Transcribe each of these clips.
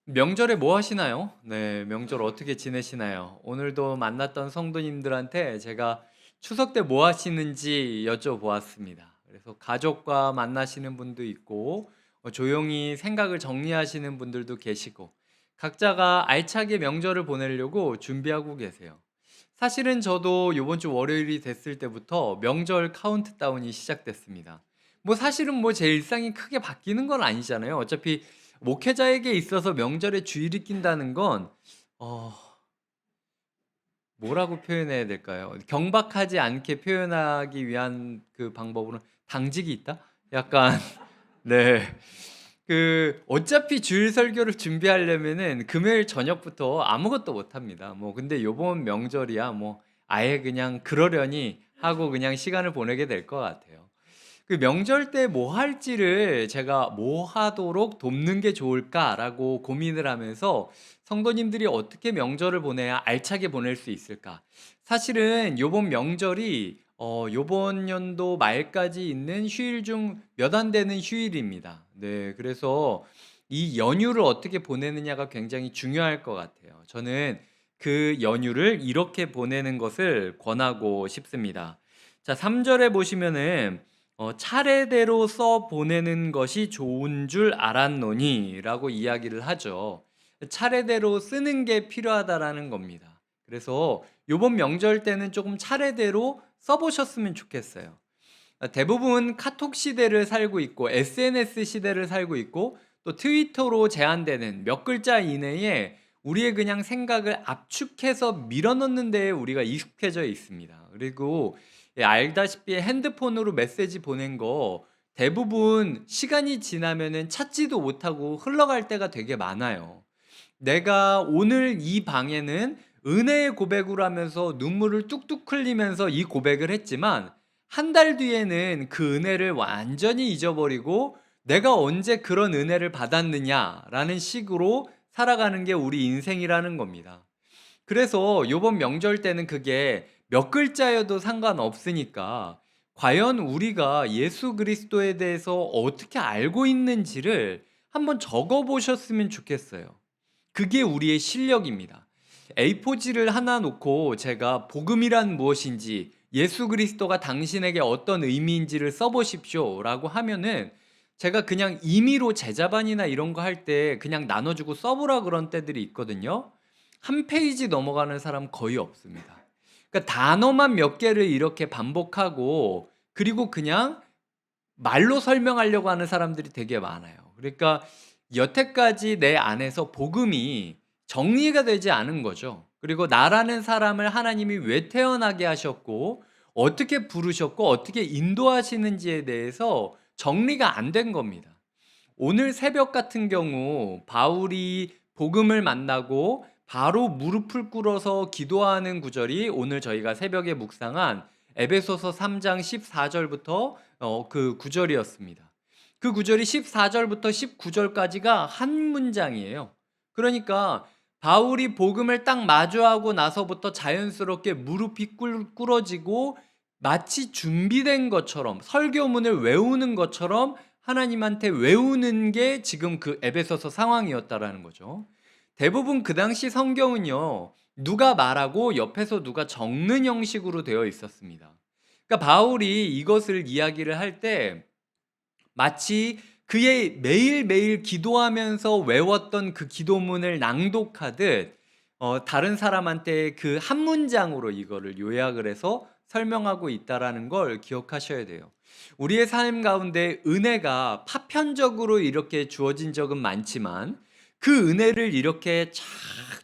명절에 뭐 하시나요? 네, 명절 어떻게 지내시나요? 오늘도 만났던 성도님들한테 제가 추석 때 뭐 하시는지 여쭤보았습니다. 그래서 가족과 만나시는 분도 있고, 조용히 생각을 정리하시는 분들도 계시고, 각자가 알차게 명절을 보내려고 준비하고 계세요. 사실은 저도 이번 주 월요일이 됐을 때부터 명절 카운트다운이 시작됐습니다. 뭐 사실은 뭐 제 일상이 크게 바뀌는 건 아니잖아요. 어차피 목회자에게 있어서 명절에 주일이 낀다는 건 어 뭐라고 표현해야 될까요? 경박하지 않게 표현하기 위한 그 방법으로는 당직이 있다? 약간 네. 어차피 주일 설교를 준비하려면은 금요일 저녁부터 아무것도 못 합니다. 뭐 근데 요번 명절이야 뭐 아예 그냥 그러려니 하고 그냥 시간을 보내게 될 것 같아요. 그 명절 때 뭐 할지를 제가 '뭐 하도록 돕는 게 좋을까?'라고 고민을 하면서 '성도님들이 어떻게 명절을 보내야 알차게 보낼 수 있을까?' 사실은 요번 명절이 요번 연도 말까지 있는 휴일 중 몇 안 되는 휴일입니다. 네. 그래서 이 연휴를 어떻게 보내느냐가 굉장히 중요할 것 같아요. 저는 그 연휴를 이렇게 보내는 것을 권하고 싶습니다. 자, 3 절에 보시면은 "차례대로 써 보내는 것이 좋은 줄 알았노니"라고 이야기를 하죠. 차례대로 쓰는 게 필요하다라는 겁니다. 그래서 요번 명절 때는 조금 차례대로 써 보셨으면 좋겠어요. 대부분 카톡 시대를 살고 있고 SNS 시대를 살고 있고 또 트위터로 제한되는 몇 글자 이내에 우리의 그냥 생각을 압축해서 밀어넣는 데에 우리가 익숙해져 있습니다. 그리고 알다시피 핸드폰으로 메시지 보낸 거 대부분 시간이 지나면은 찾지도 못하고 흘러갈 때가 되게 많아요. 내가 오늘 이 방에는 은혜의 고백을 하면서 눈물을 뚝뚝 흘리면서 이 고백을 했지만 한 달 뒤에는 그 은혜를 완전히 잊어버리고 '내가 언제 그런 은혜를 받았느냐.'라는 식으로 살아가는 게 우리 인생이라는 겁니다. 그래서 요번 명절 때는 그게 몇 글자여도 상관없으니까 과연 우리가 예수 그리스도에 대해서 어떻게 알고 있는지를 한번 적어 보셨으면 좋겠어요. 그게 우리의 실력입니다. A4지를 하나 놓고 제가 복음이란 무엇인지 예수 그리스도가 당신에게 어떤 의미인지를 써 보십시오라고 하면은 제가 그냥 임의로 제자반이나 이런 거 할 때 그냥 나눠 주고 써 보라 그런 때들이 있거든요. 한 페이지 넘어가는 사람 거의 없습니다. 그러니까 단어만 몇 개를 이렇게 반복하고 그리고 그냥 말로 설명하려고 하는 사람들이 되게 많아요. 그러니까 여태까지 내 안에서 복음이 정리가 되지 않은 거죠. 그리고 나라는 사람을 하나님이 왜 태어나게 하셨고 어떻게 부르셨고 어떻게 인도하시는지에 대해서 정리가 안 된 겁니다. 오늘 새벽 같은 경우 바울이 복음을 만나고 바로 무릎을 꿇어서 기도하는 구절이 오늘 저희가 새벽에 묵상한 에베소서 3장 14절부터 그 구절이었습니다. 그 구절이 14절부터 19절까지가 한 문장이에요. 그러니까 바울이 복음을 딱 마주하고 나서부터 자연스럽게 무릎이 꿇어지고 마치 준비된 것처럼 설교문을 외우는 것처럼 하나님한테 외우는 게 지금 그 에베소서 상황이었다라는 거죠. 대부분 그 당시 성경은요, 누가 말하고 옆에서 누가 적는 형식으로 되어 있었습니다. 그러니까 바울이 이것을 이야기를 할 때 마치 그의 매일매일 기도하면서 외웠던 그 기도문을 낭독하듯 다른 사람한테 그 한 문장으로 이거를 요약을 해서 설명하고 있다라는 걸 기억하셔야 돼요. 우리의 삶 가운데 은혜가 파편적으로 이렇게 주어진 적은 많지만 그 은혜를 이렇게 착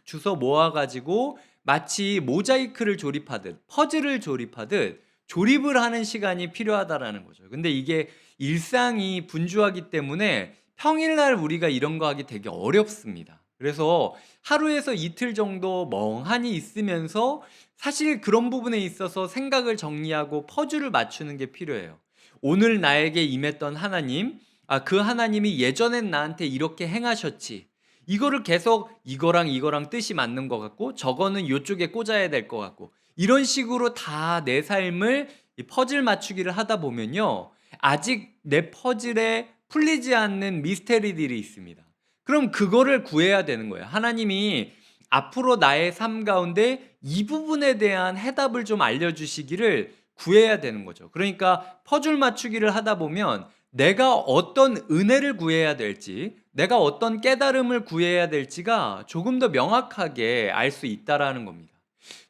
주워 모아 가지고 마치 모자이크를 조립하듯 퍼즐을 조립하듯 조립을 하는 시간이 필요하다라는 거죠. 근데 이게 일상이 분주하기 때문에 평일날 우리가 이런 거 하기 되게 어렵습니다. 그래서 하루에서 이틀 정도 멍하니 있으면서 사실 그런 부분에 있어서 생각을 정리하고 퍼즐을 맞추는 게 필요해요. 오늘 나에게 임했던 하나님, 그 하나님이 예전엔 나한테 이렇게 행하셨지. 이거를 계속 이거랑 뜻이 맞는 것 같고 저거는 요쪽에 꽂아야 될 것 같고 이런 식으로 다 내 삶을 이 퍼즐 맞추기를 하다 보면요. 아직 내 퍼즐에 풀리지 않는 미스테리들이 있습니다. 그럼 그거를 구해야 되는 거예요. 하나님이 앞으로 나의 삶 가운데 이 부분에 대한 해답을 좀 알려주시기를 구해야 되는 거죠. 그러니까 퍼즐 맞추기를 하다 보면 내가 어떤 은혜를 구해야 될지, 내가 어떤 깨달음을 구해야 될지가 조금 더 명확하게 알 수 있다라는 겁니다.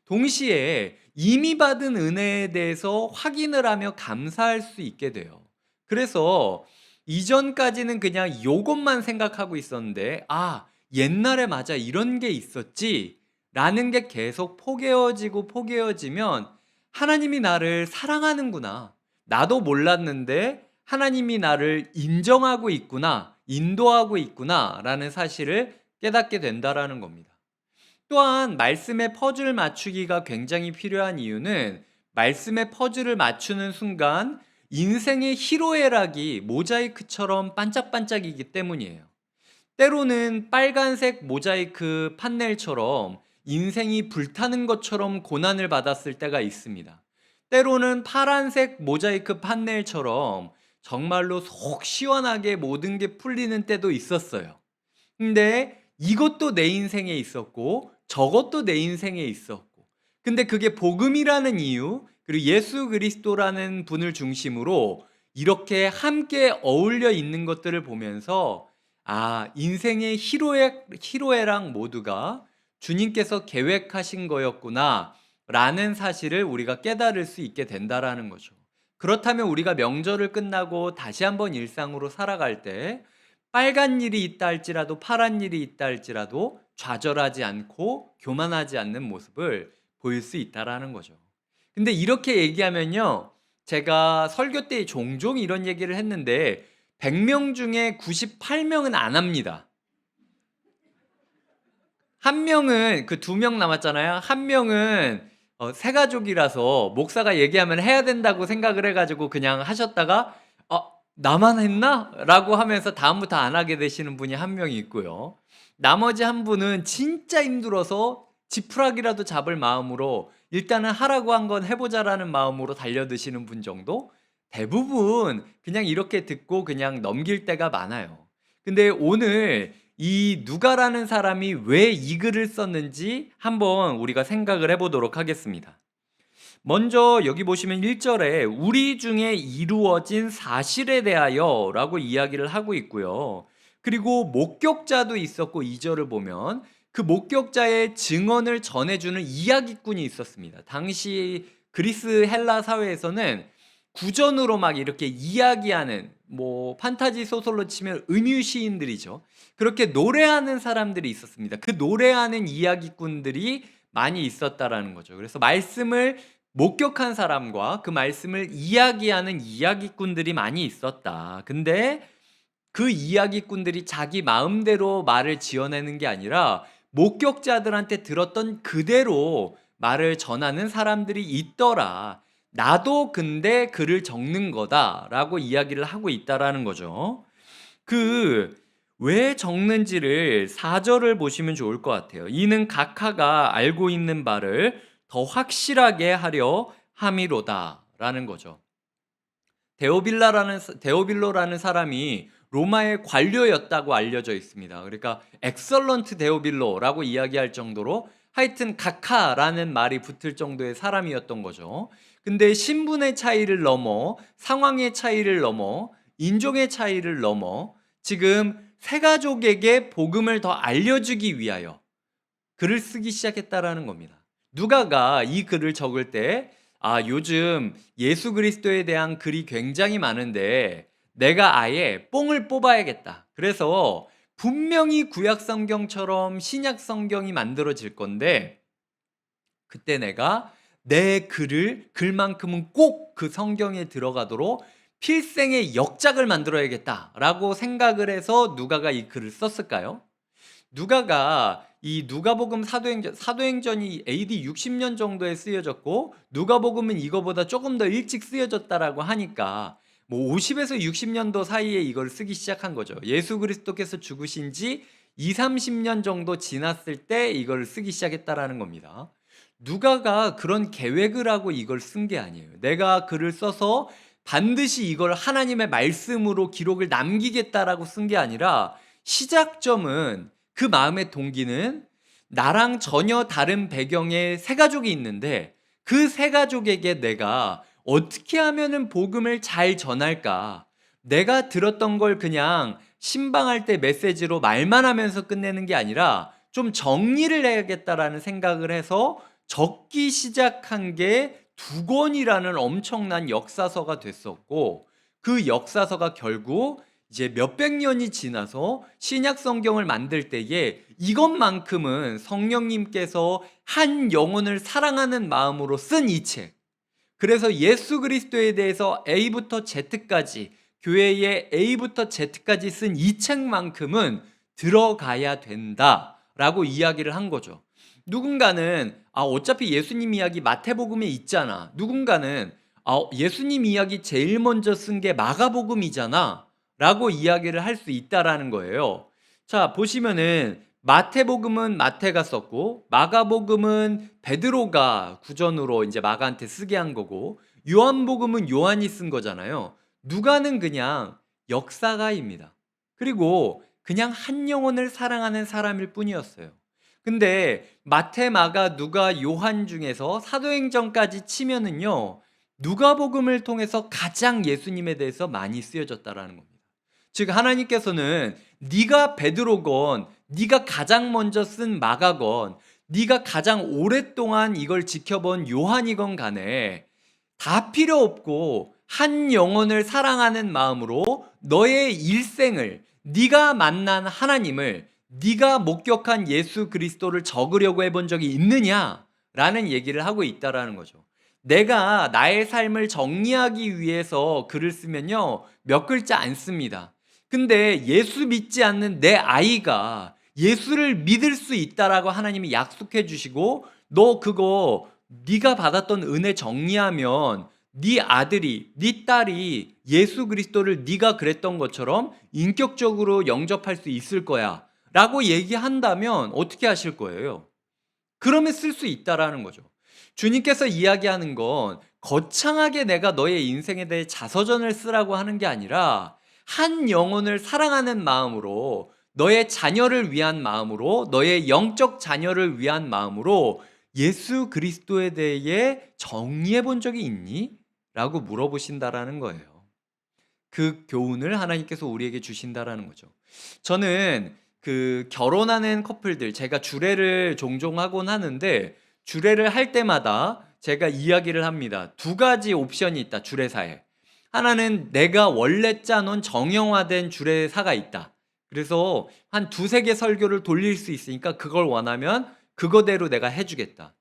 동시에 이미 받은 은혜에 대해서 확인을 하며 감사할 수 있게 돼요. 그래서 이전까지는 그냥 요것만 생각하고 있었는데, 아, 옛날에 맞아 이런 게 있었지 라는 게 계속 포개어지고 포개어지면 하나님이 나를 사랑하는구나. 나도 몰랐는데 하나님이 나를 인정하고 있구나, 인도하고 있구나 라는 사실을 깨닫게 된다라는 겁니다. 또한 말씀의 퍼즐 맞추기가 굉장히 필요한 이유는 말씀의 퍼즐을 맞추는 순간 인생의 희로애락이 모자이크처럼 반짝반짝이기 때문이에요. 때로는 빨간색 모자이크 판넬처럼 인생이 불타는 것처럼 고난을 받았을 때가 있습니다. 때로는 파란색 모자이크 판넬처럼 정말로 속 시원하게 모든 게 풀리는 때도 있었어요. 근데 이것도 내 인생에 있었고 저것도 내 인생에 있었고, 근데 그게 복음이라는 이유, 그리고 예수 그리스도라는 분을 중심으로 이렇게 함께 어울려 있는 것들을 보면서 아, 인생의 희로애락 모두가 주님께서 계획하신 거였구나 라는 사실을 우리가 깨달을 수 있게 된다라는 거죠. 그렇다면 우리가 명절을 끝나고 다시 한번 일상으로 살아갈 때 빨간 일이 있다 할지라도 파란 일이 있다 할지라도 좌절하지 않고 교만하지 않는 모습을 보일 수 있다라는 거죠. 근데 이렇게 얘기하면요, 제가 설교 때 종종 이런 얘기를 했는데 100명 중에 98명은 안 합니다. 한 명은, 그 2명 남았잖아요. 한 명은 새 가족이라서 목사가 얘기하면 해야 된다고 생각을 해가지고 그냥 하셨다가 나만 했나? 라고 하면서 다음부터 안 하게 되시는 분이 한 명이 있고요. 나머지 한 분은 진짜 힘들어서 지푸라기라도 잡을 마음으로 일단은 하라고 한 건 해보자라는 마음으로 달려드시는 분 정도? 대부분 그냥 이렇게 듣고 그냥 넘길 때가 많아요. 근데 오늘 이 누가라는 사람이 왜 이 글을 썼는지 한번 우리가 생각을 해보도록 하겠습니다. 먼저 여기 보시면 1절에 우리 중에 이루어진 사실에 대하여 라고 이야기를 하고 있고요. 그리고 목격자도 있었고 2절을 보면 그 목격자의 증언을 전해주는 이야기꾼이 있었습니다. 당시 그리스 헬라 사회에서는 구전으로 막 이렇게 이야기하는, 뭐 판타지 소설로 치면 음유 시인들이죠. 그렇게 노래하는 사람들이 있었습니다. 그 노래하는 이야기꾼들이 많이 있었다라는 거죠. 그래서 말씀을 목격한 사람과 그 말씀을 이야기하는 이야기꾼들이 많이 있었다. 근데 그 이야기꾼들이 자기 마음대로 말을 지어내는 게 아니라 목격자들한테 들었던 그대로 말을 전하는 사람들이 있더라. 나도 근데 글을 적는 거다라고 이야기를 하고 있다라는 거죠. 그 왜 적는지를 4절을 보시면 좋을 것 같아요. 이는 각하가 알고 있는 바를 더 확실하게 하려 함이로다라는 거죠. 데오빌로라는 사람이 로마의 관료였다고 알려져 있습니다. 그러니까 엑설런트 데오빌로라고 이야기할 정도로 하여튼 각하라는 말이 붙을 정도의 사람이었던 거죠. 근데 신분의 차이를 넘어, 상황의 차이를 넘어, 인종의 차이를 넘어 지금 세가족에게 복음을 더 알려주기 위하여 글을 쓰기 시작했다라는 겁니다. 누가가 이 글을 적을 때 요즘 예수 그리스도에 대한 글이 굉장히 많은데 내가 아예 뽕을 뽑아야겠다. 그래서 분명히 구약 성경처럼 신약 성경이 만들어질 건데 그때 내가 내 글만큼은 꼭 그 성경에 들어가도록 필생의 역작을 만들어야겠다라고 생각을 해서 누가가 이 글을 썼을까요? 누가가 이 누가복음 사도행전이 AD 60년 정도에 쓰여졌고 누가복음은 이거보다 조금 더 일찍 쓰여졌다라고 하니까 뭐 50에서 60년도 사이에 이걸 쓰기 시작한 거죠. 예수 그리스도께서 죽으신 지 2, 30년 정도 지났을 때 이걸 쓰기 시작했다라는 겁니다. 누가가 그런 계획을 하고 이걸 쓴 게 아니에요. 내가 글을 써서 반드시 이걸 하나님의 말씀으로 기록을 남기겠다라고 쓴 게 아니라 시작점은 그 마음의 동기는 나랑 전혀 다른 배경의 세 가족이 있는데 그 세 가족에게 내가 어떻게 하면은 복음을 잘 전할까? 내가 들었던 걸 그냥 신방할 때 메시지로 말만 하면서 끝내는 게 아니라 좀 정리를 해야겠다라는 생각을 해서 적기 시작한 게 두 권이라는 엄청난 역사서가 됐었고 그 역사서가 결국 이제 몇백 년이 지나서 신약 성경을 만들 때에 이것만큼은 성령님께서 한 영혼을 사랑하는 마음으로 쓴 이 책. 그래서 예수 그리스도에 대해서 A부터 Z까지 교회의 A부터 Z까지 쓴 이 책만큼은 들어가야 된다라고 이야기를 한 거죠. 누군가는 어차피 예수님 이야기 마태복음에 있잖아. 누군가는 예수님 이야기 제일 먼저 쓴 게 마가복음이잖아. 라고 이야기를 할 수 있다라는 거예요. 자, 보시면은 마태복음은 마태가 썼고 마가복음은 베드로가 구전으로 이제 마가한테 쓰게 한 거고 요한복음은 요한이 쓴 거잖아요. 누가는 그냥 역사가입니다. 그리고 그냥 한 영혼을 사랑하는 사람일 뿐이었어요. 근데 마태, 마가, 누가, 요한 중에서 사도행전까지 치면은요. 누가복음을 통해서 가장 예수님에 대해서 많이 쓰여졌다라는 겁니다. 즉 하나님께서는 네가 베드로건 네가 가장 먼저 쓴 마가건 네가 가장 오랫동안 이걸 지켜본 요한이건 간에 다 필요 없고 한 영혼을 사랑하는 마음으로 너의 일생을 네가 만난 하나님을 네가 목격한 예수 그리스도를 적으려고 해본 적이 있느냐라는 얘기를 하고 있다라는 거죠. 내가 나의 삶을 정리하기 위해서 글을 쓰면요 몇 글자 안 씁니다. 근데 예수 믿지 않는 내 아이가 예수를 믿을 수 있다라고 하나님이 약속해 주시고 너 그거 네가 받았던 은혜 정리하면 네 아들이 네 딸이 예수 그리스도를 네가 그랬던 것처럼 인격적으로 영접할 수 있을 거야 라고 얘기한다면 어떻게 하실 거예요? 그러면 쓸 수 있다라는 거죠. 주님께서 이야기하는 건 거창하게 내가 너의 인생에 대해 자서전을 쓰라고 하는 게 아니라 한 영혼을 사랑하는 마음으로 너의 자녀를 위한 마음으로 너의 영적 자녀를 위한 마음으로 예수 그리스도에 대해 정리해 본 적이 있니? 라고 물어보신다라는 거예요. 그 교훈을 하나님께서 우리에게 주신다라는 거죠. 저는 그 결혼하는 커플들 제가 주례를 종종 하곤 하는데 주례를 할 때마다 제가 이야기를 합니다. 두 가지 옵션이 있다. 주례사에. 하나는 내가 원래 짜놓은 정형화된 주례사가 있다. 그래서 한 두세 개 설교를 돌릴 수 있으니까 그걸 원하면 그거대로 내가 해주겠다.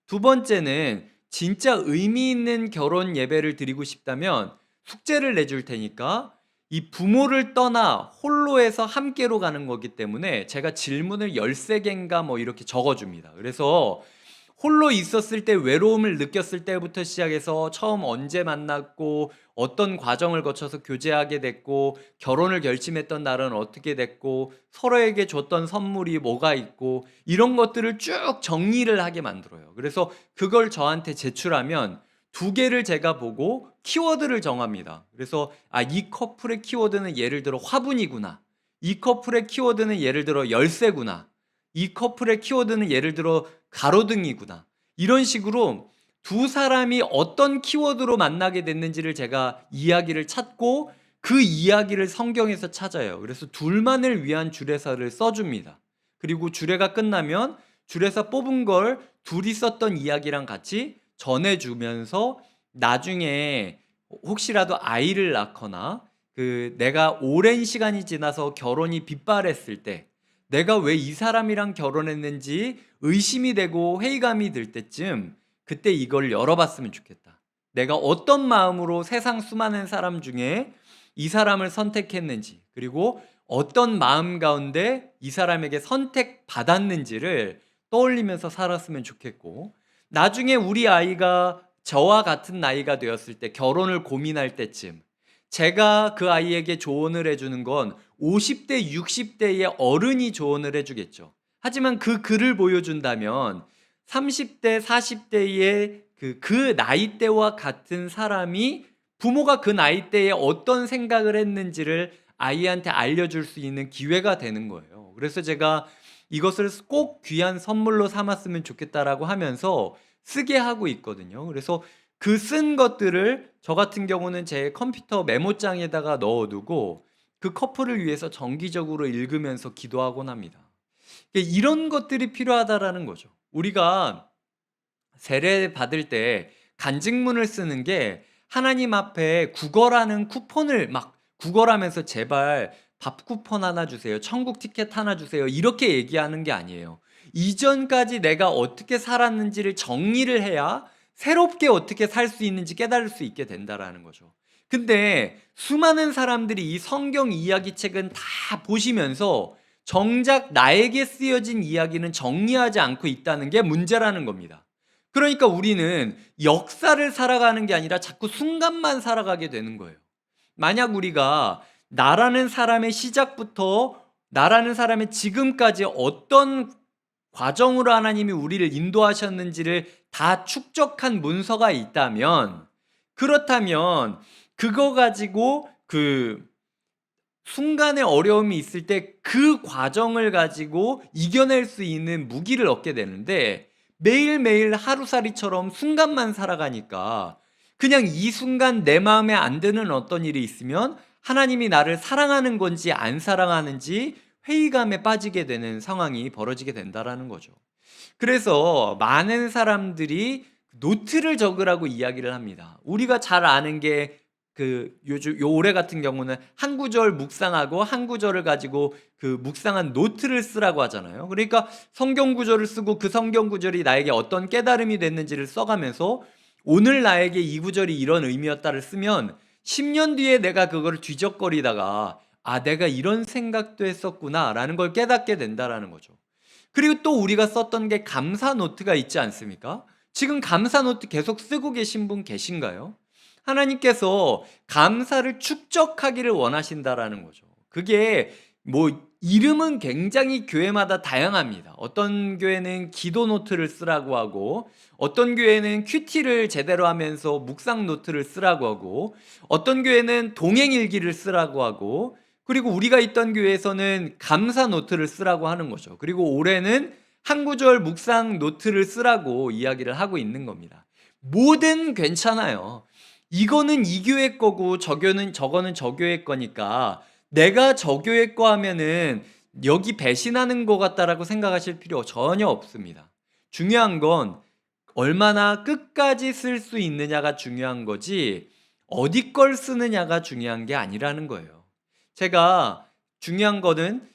두 번째는 진짜 의미 있는 결혼 예배를 드리고 싶다면 숙제를 내줄 테니까 이 부모를 떠나 홀로에서 함께로 가는 거기 때문에 제가 질문을 13개인가 뭐 이렇게 적어줍니다. 그래서 홀로 있었을 때 외로움을 느꼈을 때부터 시작해서 처음 언제 만났고 어떤 과정을 거쳐서 교제하게 됐고 결혼을 결심했던 날은 어떻게 됐고 서로에게 줬던 선물이 뭐가 있고 이런 것들을 쭉 정리를 하게 만들어요. 그래서 그걸 저한테 제출하면 두 개를 제가 보고 키워드를 정합니다. 그래서 이 커플의 키워드는 예를 들어 화분이구나. 이 커플의 키워드는 예를 들어 열쇠구나. 이 커플의 키워드는 예를 들어 가로등이구나. 이런 식으로 두 사람이 어떤 키워드로 만나게 됐는지를 제가 이야기를 찾고 그 이야기를 성경에서 찾아요. 그래서 둘만을 위한 주례사를 써줍니다. 그리고 주례가 끝나면 주례사 뽑은 걸 둘이 썼던 이야기랑 같이 전해주면서 나중에 혹시라도 아이를 낳거나 내가 오랜 시간이 지나서 결혼이 빗발했을 때 내가 왜 이 사람이랑 결혼했는지 의심이 되고 회의감이 들 때쯤 그때 이걸 열어봤으면 좋겠다. 내가 어떤 마음으로 세상 수많은 사람 중에 이 사람을 선택했는지 그리고 어떤 마음 가운데 이 사람에게 선택받았는지를 떠올리면서 살았으면 좋겠고 나중에 우리 아이가 저와 같은 나이가 되었을 때 결혼을 고민할 때쯤 제가 그 아이에게 조언을 해주는 건 50대, 60대의 어른이 조언을 해주겠죠. 하지만 그 글을 보여준다면 30대, 40대의 그 나이대와 같은 사람이 부모가 그 나이대에 어떤 생각을 했는지를 아이한테 알려줄 수 있는 기회가 되는 거예요. 그래서 제가 이것을 꼭 귀한 선물로 삼았으면 좋겠다라고 하면서 쓰게 하고 있거든요. 그래서 그 쓴 것들을 저 같은 경우는 제 컴퓨터 메모장에다가 넣어두고 그 커플을 위해서 정기적으로 읽으면서 기도하곤 합니다. 이런 것들이 필요하다라는 거죠. 우리가 세례 받을 때 간증문을 쓰는 게 하나님 앞에 구걸하는 쿠폰을 막 구걸하면서 제발 밥 쿠폰 하나 주세요. 천국 티켓 하나 주세요. 이렇게 얘기하는 게 아니에요. 이전까지 내가 어떻게 살았는지를 정리를 해야 새롭게 어떻게 살 수 있는지 깨달을 수 있게 된다라는 거죠. 근데 수많은 사람들이 이 성경 이야기 책은 다 보시면서 정작 나에게 쓰여진 이야기는 정리하지 않고 있다는 게 문제라는 겁니다. 그러니까 우리는 역사를 살아가는 게 아니라 자꾸 순간만 살아가게 되는 거예요. 만약 우리가 나라는 사람의 시작부터 나라는 사람의 지금까지 어떤 과정으로 하나님이 우리를 인도하셨는지를 다 축적한 문서가 있다면, 그렇다면 그거 가지고 그 순간의 어려움이 있을 때 그 과정을 가지고 이겨낼 수 있는 무기를 얻게 되는데, 매일매일 하루살이처럼 순간만 살아가니까 그냥 이 순간 내 마음에 안 드는 어떤 일이 있으면 하나님이 나를 사랑하는 건지 안 사랑하는지 회의감에 빠지게 되는 상황이 벌어지게 된다라는 거죠. 그래서 많은 사람들이 노트를 적으라고 이야기를 합니다. 우리가 잘 아는 게 요즘 요 올해 같은 경우는 한 구절 묵상하고 한 구절을 가지고 그 묵상한 노트를 쓰라고 하잖아요. 그러니까 성경 구절을 쓰고 그 성경 구절이 나에게 어떤 깨달음이 됐는지를 써가면서 오늘 나에게 이 구절이 이런 의미였다를 쓰면 10년 뒤에 내가 그걸 뒤적거리다가 아, 내가 이런 생각도 했었구나라는 걸 깨닫게 된다라는 거죠. 그리고 또 우리가 썼던 게 감사 노트가 있지 않습니까? 지금 감사 노트 계속 쓰고 계신 분 계신가요? 하나님께서 감사를 축적하기를 원하신다라는 거죠. 그게 뭐 이름은 굉장히 교회마다 다양합니다. 어떤 교회는 기도 노트를 쓰라고 하고, 어떤 교회는 큐티를 제대로 하면서 묵상 노트를 쓰라고 하고, 어떤 교회는 동행 일기를 쓰라고 하고, 그리고 우리가 있던 교회에서는 감사 노트를 쓰라고 하는 거죠. 그리고 올해는 한 구절 묵상 노트를 쓰라고 이야기를 하고 있는 겁니다. 뭐든 괜찮아요. 이거는 이 교회 거고 저거는 저 교회 거니까 내가 저 교회 거 하면은 여기 배신하는 것 같다라고 생각하실 필요 전혀 없습니다. 중요한 건 얼마나 끝까지 쓸 수 있느냐가 중요한 거지 어디 걸 쓰느냐가 중요한 게 아니라는 거예요. 제가 중요한 거는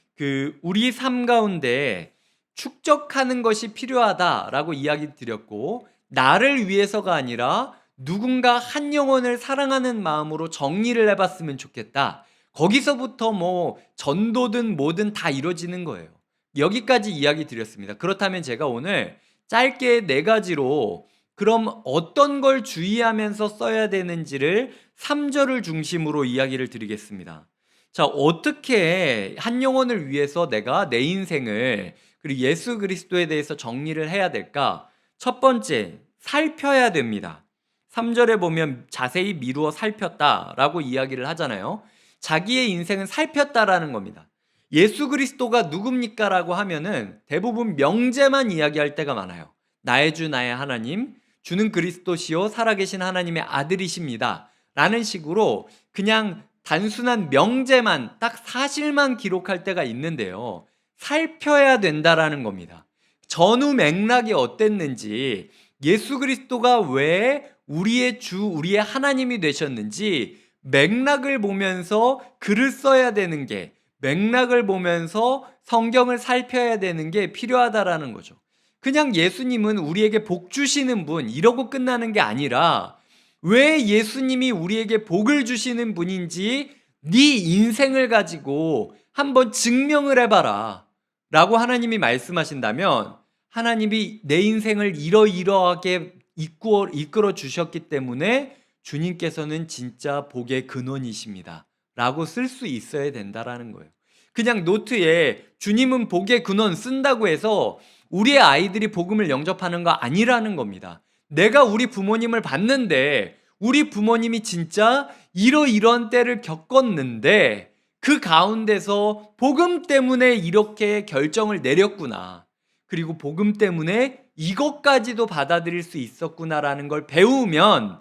우리 삶 가운데 축적하는 것이 필요하다라고 이야기 드렸고, 나를 위해서가 아니라 누군가 한 영혼을 사랑하는 마음으로 정리를 해봤으면 좋겠다. 거기서부터 뭐 전도든 뭐든 다 이루어지는 거예요. 여기까지 이야기 드렸습니다. 그렇다면 제가 오늘 짧게 4가지로 그럼 어떤 걸 주의하면서 써야 되는지를 3절을 중심으로 이야기를 드리겠습니다. 자, 어떻게 한 영혼을 위해서 내가 내 인생을 그리고 예수 그리스도에 대해서 정리를 해야 될까? 첫 번째, 살펴야 됩니다. 3절에 보면 자세히 미루어 살폈다라고 이야기를 하잖아요. 자기의 인생은 살폈다라는 겁니다. 예수 그리스도가 누굽니까? 라고 하면은 대부분 명제만 이야기할 때가 많아요. 나의 주 나의 하나님, 주는 그리스도시요 살아계신 하나님의 아들이십니다 라는 식으로 그냥 단순한 명제만 딱 사실만 기록할 때가 있는데요, 살펴야 된다라는 겁니다. 전후 맥락이 어땠는지, 예수 그리스도가 왜 우리의 주, 우리의 하나님이 되셨는지 맥락을 보면서 글을 써야 되는 게, 맥락을 보면서 성경을 살펴야 되는 게 필요하다라는 거죠. 그냥 예수님은 우리에게 복 주시는 분 이러고 끝나는 게 아니라 왜 예수님이 우리에게 복을 주시는 분인지 네 인생을 가지고 한번 증명을 해봐라 라고 하나님이 말씀하신다면, 하나님이 내 인생을 이러이러하게 이끌어 주셨기 때문에 주님께서는 진짜 복의 근원이십니다 라고 쓸 수 있어야 된다라는 거예요. 그냥 노트에 주님은 복의 근원 쓴다고 해서 우리의 아이들이 복음을 영접하는 거 아니라는 겁니다. 내가 우리 부모님을 봤는데 우리 부모님이 진짜 이러이러한 때를 겪었는데 그 가운데서 복음 때문에 이렇게 결정을 내렸구나. 그리고 복음 때문에 이것까지도 받아들일 수 있었구나라는 걸 배우면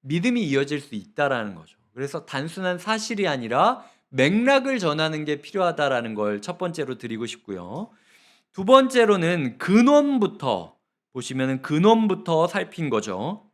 믿음이 이어질 수 있다라는 거죠. 그래서 단순한 사실이 아니라 맥락을 전하는 게 필요하다라는 걸 첫 번째로 드리고 싶고요. 두 번째로는 근원부터 보시면은 근원부터 살핀 거죠.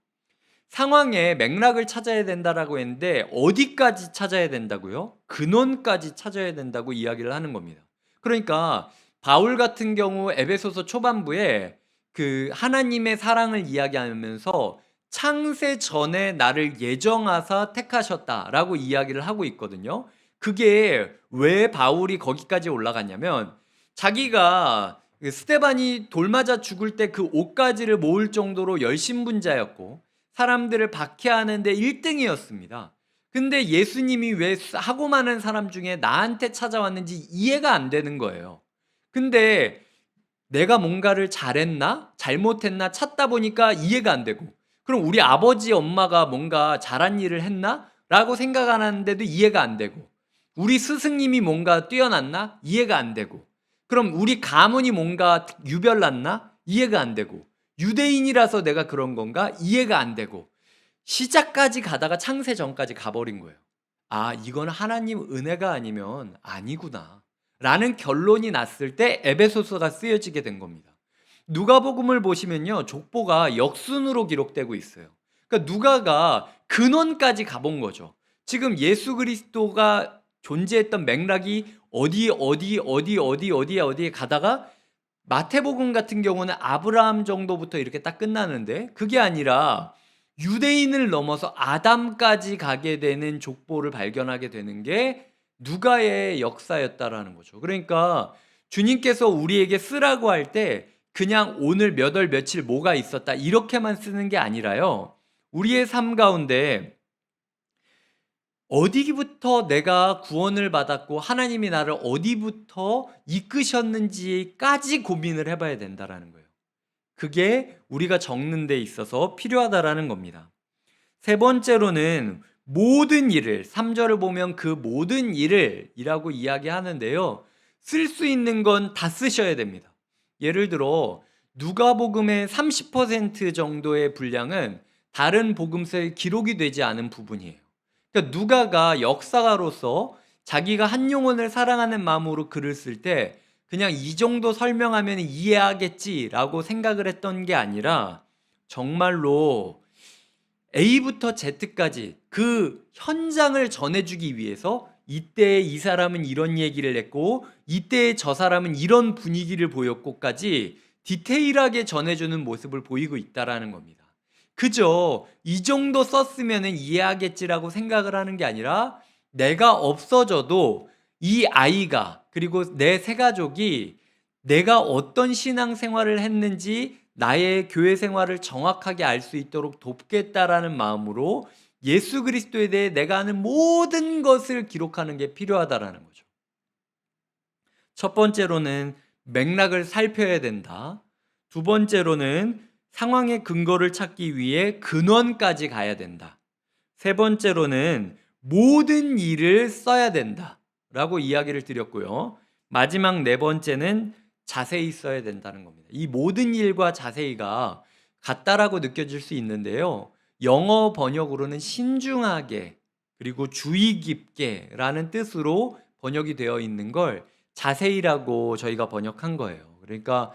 상황의 맥락을 찾아야 된다라고 했는데 어디까지 찾아야 된다고요? 근원까지 찾아야 된다고 이야기를 하는 겁니다. 그러니까 바울 같은 경우 에베소서 초반부에 그 하나님의 사랑을 이야기하면서 창세 전에 나를 예정하사 택하셨다라고 이야기를 하고 있거든요. 그게 왜 바울이 거기까지 올라갔냐면 자기가 그 스데반이 돌 맞아 죽을 때 그 옷가지를 모을 정도로 열심분자였고 사람들을 박해하는데 1등이었습니다. 근데 예수님이 왜 하고 많은 사람 중에 나한테 찾아왔는지 이해가 안 되는 거예요. 근데 내가 뭔가를 잘했나? 잘못했나? 찾다 보니까 이해가 안 되고, 그럼 우리 아버지, 엄마가 뭔가 잘한 일을 했나? 라고 생각 안 하는데도 이해가 안 되고, 우리 스승님이 뭔가 뛰어났나? 이해가 안 되고, 그럼 우리 가문이 뭔가 유별났나? 이해가 안 되고, 유대인이라서 내가 그런 건가? 이해가 안 되고, 시작까지 가다가 창세 전까지 가버린 거예요. 아, 이건 하나님 은혜가 아니면 아니구나 라는 결론이 났을 때 에베소서가 쓰여지게 된 겁니다. 누가복음을 보시면요, 족보가 역순으로 기록되고 있어요. 그러니까 누가가 근원까지 가본 거죠. 지금 예수 그리스도가 존재했던 맥락이 어디에 가다가 마태복음 같은 경우는 아브라함 정도부터 이렇게 딱 끝나는데, 그게 아니라 유대인을 넘어서 아담까지 가게 되는 족보를 발견하게 되는 게 누가의 역사였다라는 거죠. 그러니까 주님께서 우리에게 쓰라고 할 때 그냥 오늘 몇 월 며칠 뭐가 있었다 이렇게만 쓰는 게 아니라요, 우리의 삶 가운데 어디부터 내가 구원을 받았고 하나님이 나를 어디부터 이끄셨는지까지 고민을 해봐야 된다라는 거예요. 그게 우리가 적는 데 있어서 필요하다라는 겁니다. 세 번째로는 모든 일을, 3절을 보면 그 모든 일을 이라고 이야기하는데요, 쓸 수 있는 건 다 쓰셔야 됩니다. 예를 들어 누가복음의 30% 정도의 분량은 다른 복음서에 기록이 되지 않은 부분이에요. 그러니까 누가가 역사가로서 자기가 한 영혼을 사랑하는 마음으로 글을 쓸 때 그냥 이 정도 설명하면 이해하겠지라고 생각을 했던 게 아니라 정말로 A부터 Z까지 그 현장을 전해주기 위해서 이때 이 사람은 이런 얘기를 했고 이때 저 사람은 이런 분위기를 보였고까지 디테일하게 전해주는 모습을 보이고 있다라는 겁니다. 그저 이 정도 썼으면 이해하겠지라고 생각을 하는 게 아니라 내가 없어져도 이 아이가 그리고 내 새 가족이 내가 어떤 신앙생활을 했는지 나의 교회 생활을 정확하게 알 수 있도록 돕겠다라는 마음으로 예수 그리스도에 대해 내가 아는 모든 것을 기록하는 게 필요하다라는 거죠. 첫 번째로는 맥락을 살펴야 된다. 두 번째로는 상황의 근거를 찾기 위해 근원까지 가야 된다. 세 번째로는 모든 일을 써야 된다 라고 이야기를 드렸고요. 마지막 네 번째는 자세히 써야 된다는 겁니다. 이 모든 일과 자세히가 같다라고 느껴질 수 있는데요, 영어 번역으로는 신중하게 그리고 주의 깊게 라는 뜻으로 번역이 되어 있는 걸 자세히라고 저희가 번역한 거예요. 그러니까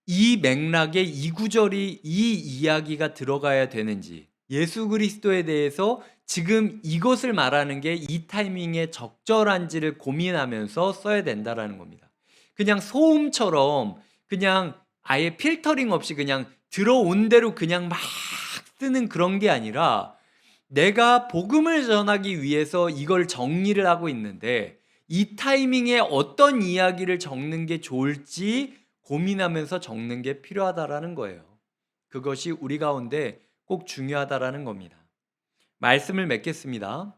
이 맥락에 이 구절이 이 이야기가 들어가야 되는지, 예수 그리스도에 대해서 지금 이것을 말하는 게 이 타이밍에 적절한지를 고민하면서 써야 된다라는 겁니다. 그냥 소음처럼 그냥 아예 필터링 없이 그냥 들어온 대로 그냥 막 쓰는 그런 게 아니라 내가 복음을 전하기 위해서 이걸 정리를 하고 있는데 이 타이밍에 어떤 이야기를 적는 게 좋을지 고민하면서 적는 게 필요하다라는 거예요. 그것이 우리 가운데 꼭 중요하다라는 겁니다. 말씀을 맺겠습니다.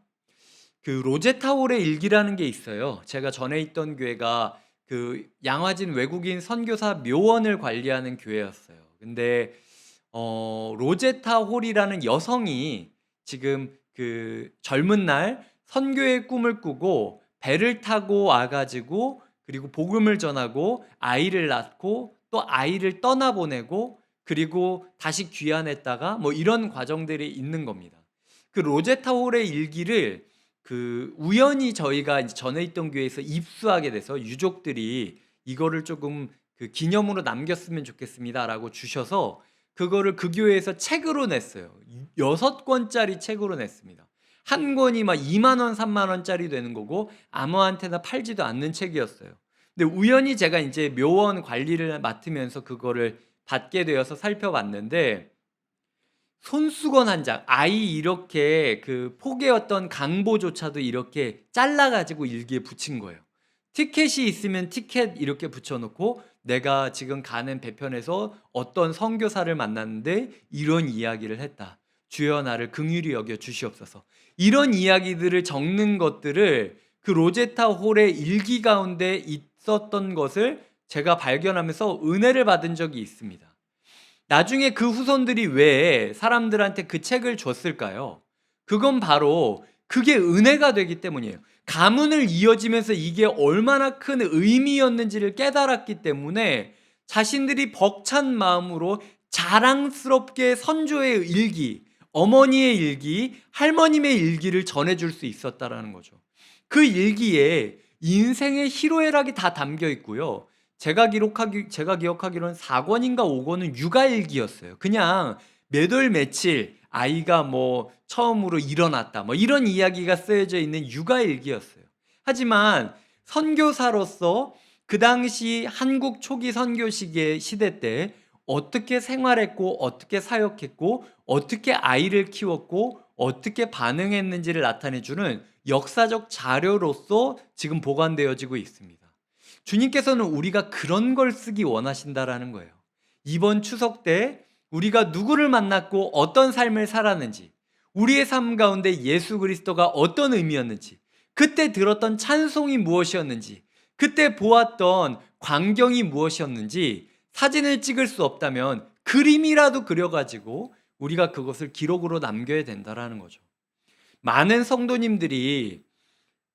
그 로제타올의 일기라는 게 있어요. 제가 전에 있던 교회가 그 양화진 외국인 선교사 묘원을 관리하는 교회였어요. 근데 로제타 홀이라는 여성이 지금 그 젊은 날 선교의 꿈을 꾸고 배를 타고 와가지고 그리고 복음을 전하고 아이를 낳고 또 아이를 떠나보내고 그리고 다시 귀환했다가 뭐 이런 과정들이 있는 겁니다. 그 로제타 홀의 일기를 그 우연히 저희가 이제 전에 있던 교회에서 입수하게 돼서 유족들이 이거를 조금 그 기념으로 남겼으면 좋겠습니다라고 주셔서 그거를 그 교회에서 책으로 냈어요. 6권짜리 책으로 냈습니다. 한 권이 막 2만 원, 3만 원짜리 되는 거고 아무한테나 팔지도 않는 책이었어요. 근데 우연히 제가 이제 묘원 관리를 맡으면서 그거를 받게 되어서 살펴봤는데 손수건 한 장, 아이 이렇게 그 포개었던 강보조차도 이렇게 잘라가지고 일기에 붙인 거예요. 티켓이 있으면 티켓 이렇게 붙여놓고 내가 지금 가는 배편에서 어떤 선교사를 만났는데 이런 이야기를 했다. 주여 나를 긍휼히 여겨 주시옵소서. 이런 이야기들을 적는 것들을 그 로제타 홀의 일기 가운데 있었던 것을 제가 발견하면서 은혜를 받은 적이 있습니다. 나중에 그 후손들이 왜 사람들한테 그 책을 줬을까요? 그건 바로 그게 은혜가 되기 때문이에요. 가문을 이어지면서 이게 얼마나 큰 의미였는지를 깨달았기 때문에 자신들이 벅찬 마음으로 자랑스럽게 선조의 일기, 어머니의 일기, 할머님의 일기를 전해줄 수 있었다라는 거죠. 그 일기에 인생의 희로애락이 다 담겨 있고요. 제가 기억하기로는 4권인가 5권은 육아일기였어요. 그냥 몇 월 며칠 아이가 뭐 처음으로 일어났다 뭐 이런 이야기가 쓰여져 있는 육아일기였어요. 하지만 선교사로서 그 당시 한국 초기 선교 시대 때 어떻게 생활했고 어떻게 사역했고 어떻게 아이를 키웠고 어떻게 반응했는지를 나타내주는 역사적 자료로서 지금 보관되어지고 있습니다. 주님께서는 우리가 그런 걸 쓰기 원하신다라는 거예요. 이번 추석 때 우리가 누구를 만났고 어떤 삶을 살았는지, 우리의 삶 가운데 예수 그리스도가 어떤 의미였는지, 그때 들었던 찬송이 무엇이었는지, 그때 보았던 광경이 무엇이었는지 사진을 찍을 수 없다면 그림이라도 그려가지고 우리가 그것을 기록으로 남겨야 된다라는 거죠. 많은 성도님들이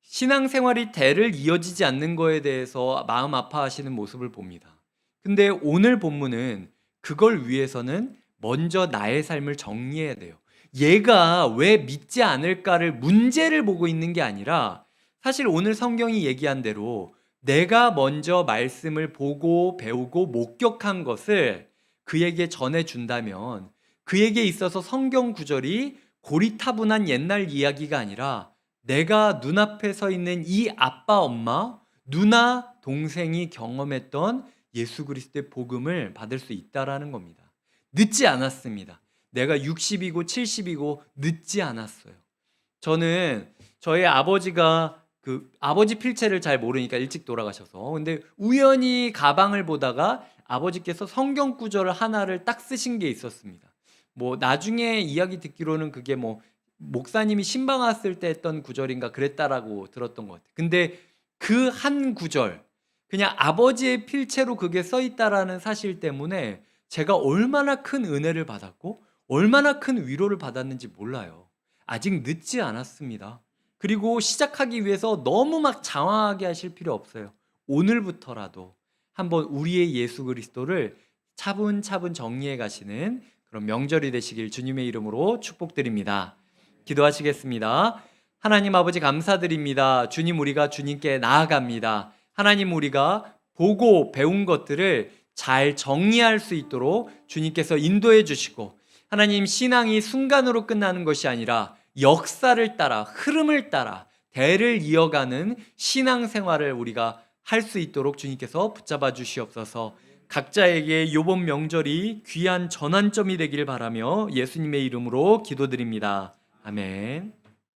신앙생활이 대를 이어지지 않는 거에 대해서 마음 아파하시는 모습을 봅니다. 근데 오늘 본문은 그걸 위해서는 먼저 나의 삶을 정리해야 돼요. 얘가 왜 믿지 않을까를 문제를 보고 있는 게 아니라 사실 오늘 성경이 얘기한 대로 내가 먼저 말씀을 보고 배우고 목격한 것을 그에게 전해준다면 그에게 있어서 성경 구절이 고리타분한 옛날 이야기가 아니라 내가 눈앞에 서 있는 이 아빠, 엄마, 누나, 동생이 경험했던 예수 그리스도의 복음을 받을 수 있다라는 겁니다. 늦지 않았습니다. 내가 60이고 70이고 늦지 않았어요. 저는 저희 아버지가 그 아버지 필체를 잘 모르니까 일찍 돌아가셔서 근데 우연히 가방을 보다가 아버지께서 성경 구절 하나를 딱 쓰신 게 있었습니다. 뭐 나중에 이야기 듣기로는 그게 뭐 목사님이 신방 왔을 때 했던 구절인가 그랬다라고 들었던 것 같아요. 근데 그 한 구절, 그냥 아버지의 필체로 그게 써 있다라는 사실 때문에 제가 얼마나 큰 은혜를 받았고 얼마나 큰 위로를 받았는지 몰라요. 아직 늦지 않았습니다. 그리고 시작하기 위해서 너무 막 장황하게 하실 필요 없어요. 오늘부터라도 한번 우리의 예수 그리스도를 차분차분 정리해 가시는 그런 명절이 되시길 주님의 이름으로 축복드립니다. 기도하시겠습니다. 하나님 아버지 감사드립니다. 주님 우리가 주님께 나아갑니다. 하나님 우리가 보고 배운 것들을 잘 정리할 수 있도록 주님께서 인도해 주시고 하나님 신앙이 순간으로 끝나는 것이 아니라 역사를 따라 흐름을 따라 대를 이어가는 신앙생활을 우리가 할 수 있도록 주님께서 붙잡아 주시옵소서. 각자에게 이번 명절이 귀한 전환점이 되길 바라며 예수님의 이름으로 기도드립니다. 아멘.